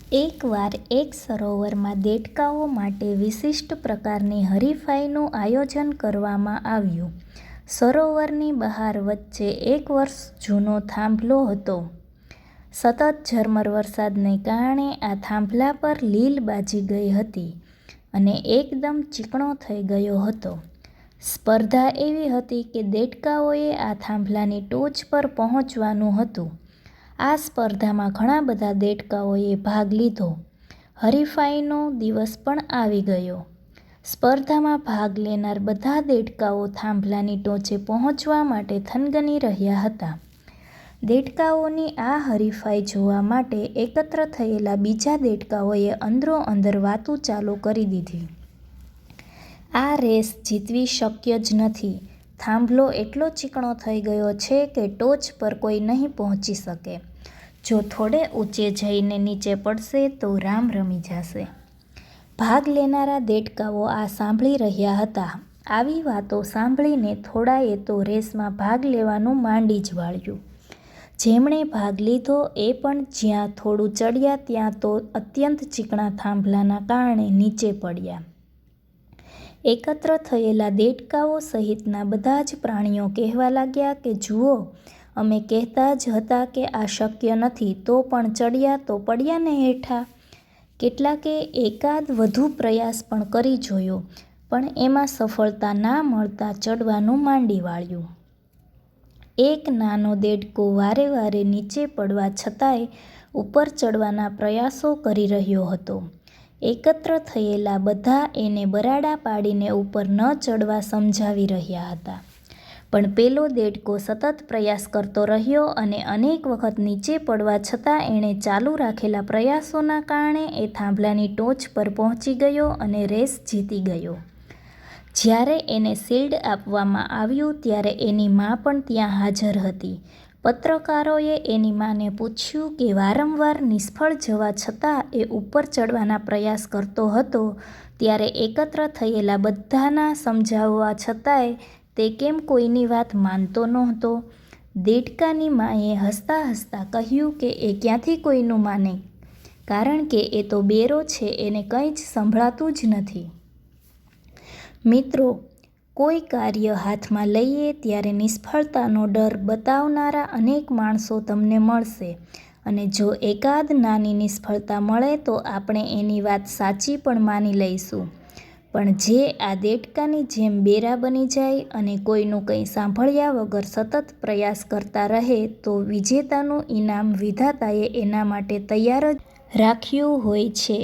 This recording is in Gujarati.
એકવાર એક સરોવરમાં દેડકાઓ માટે વિશિષ્ટ પ્રકારની હરીફાઈનું આયોજન કરવામાં આવ્યું. સરોવરની બહાર વચ્ચે 1 વર્ષ જૂનો થાંભલો હતો. સતત ઝરમર વરસાદને કારણે આ થાંભલા પર લીલ બાજી ગઈ હતી અને એકદમ ચીકણો થઈ ગયો હતો. સ્પર્ધા એવી હતી કે દેડકાઓએ આ થાંભલાની ટોચ પર પહોંચવાનું હતું. આ સ્પર્ધામાં ઘણા બધા દેડકાઓએ ભાગ લીધો. હરીફાઈનો દિવસ પણ આવી ગયો. સ્પર્ધામાં ભાગ લેનાર બધા દેડકાઓ થાંભલાની ટોચે પહોંચવા માટે થનગની રહ્યા હતા. દેડકાઓની આ હરીફાઈ જોવા માટે એકત્ર થયેલા બીજા દેડકાઓએ અંદરોઅંદર વાતો ચાલુ કરી દીધી. આ રેસ જીતવી શક્ય જ નથી. થાંભલો એટલો ચીકણો થઈ ગયો છે કે ટોચ પર કોઈ નહીં પહોંચી શકે. જો થોડે ઊંચે જઈને નીચે પડશે તો રામ રમી જશે. ભાગ લેનારા દેડકાઓ આ સાંભળી રહ્યા હતા. આવી વાતો સાંભળીને થોડાએ તો રેસમાં ભાગ લેવાનું માંડી જ વાળ્યું. જેમણે ભાગ લીધો એ પણ જ્યાં થોડું ચડ્યા ત્યાં તો અત્યંત ચીકણા થાંભલાના કારણે નીચે પડ્યા. એકત્ર થયેલા દેડકાઓ સહિતના બધા જ પ્રાણીઓ કહેવા લાગ્યા કે જુઓ, અમે કહેતા જ હતા કે આ શક્ય નથી, તો પણ ચડ્યા તો પડ્યા ને હેઠા. કેટલાકે એકાદ વધુ પ્રયાસ પણ કરી જોયો, પણ એમાં સફળતા ના મળતા ચડવાનું માંડી વાળ્યું. એક નાનો દેડકો વારે વારે નીચે પડવા છતાંય ઉપર ચડવાના પ્રયાસો કરી રહ્યો હતો. એકત્ર થયેલા બધા એને બરાડા પાડીને ઉપર ન ચડવા સમજાવી રહ્યા હતા. પણ પેલો દેડકો સતત પ્રયાસ કરતો રહ્યો અને અનેક વખત નીચે પડવા છતાં એણે ચાલુ રાખેલા પ્રયાસોના કારણે એ થાંભલાની ટોચ પર પહોંચી ગયો અને રેસ જીતી ગયો. જ્યારે એને શિલ્ડ આપવામાં આવ્યું ત્યારે એની મા પણ ત્યાં હાજર હતી. પત્રકારોએ એની માને પૂછ્યું કે વારંવાર નિષ્ફળ જવા છતાં એ ઉપર ચડવાના પ્રયાસ કરતો હતો, ત્યારે એકત્ર થયેલા બધાના સમજાવવા છતાંય તે કેમ કોઈની વાત માનતો નહોતો? દેડકાની માએ હસતા હસતા કહ્યું કે એ ક્યાંથી કોઈનું માને, કારણ કે એ તો બેરો છે, એને કંઈ જ સંભળાતું જ નથી. મિત્રો, કોઈ કાર્ય હાથમાં લઈએ ત્યારે નિષ્ફળતાનો ડર બતાવનારા અનેક માણસો તમને મળશે અને જો એકાદ નાની નિષ્ફળતા મળે તો આપણે એની વાત સાચી પણ માની લઈશું. પણ જે આ દેડકાની જેમ બેરા બની જાય અને કોઈનું કંઈ સાંભળ્યા વગર સતત પ્રયાસ કરતા રહે તો વિજેતાનું ઇનામ વિધાતાએ એના માટે તૈયાર જ રાખ્યું હોય છે.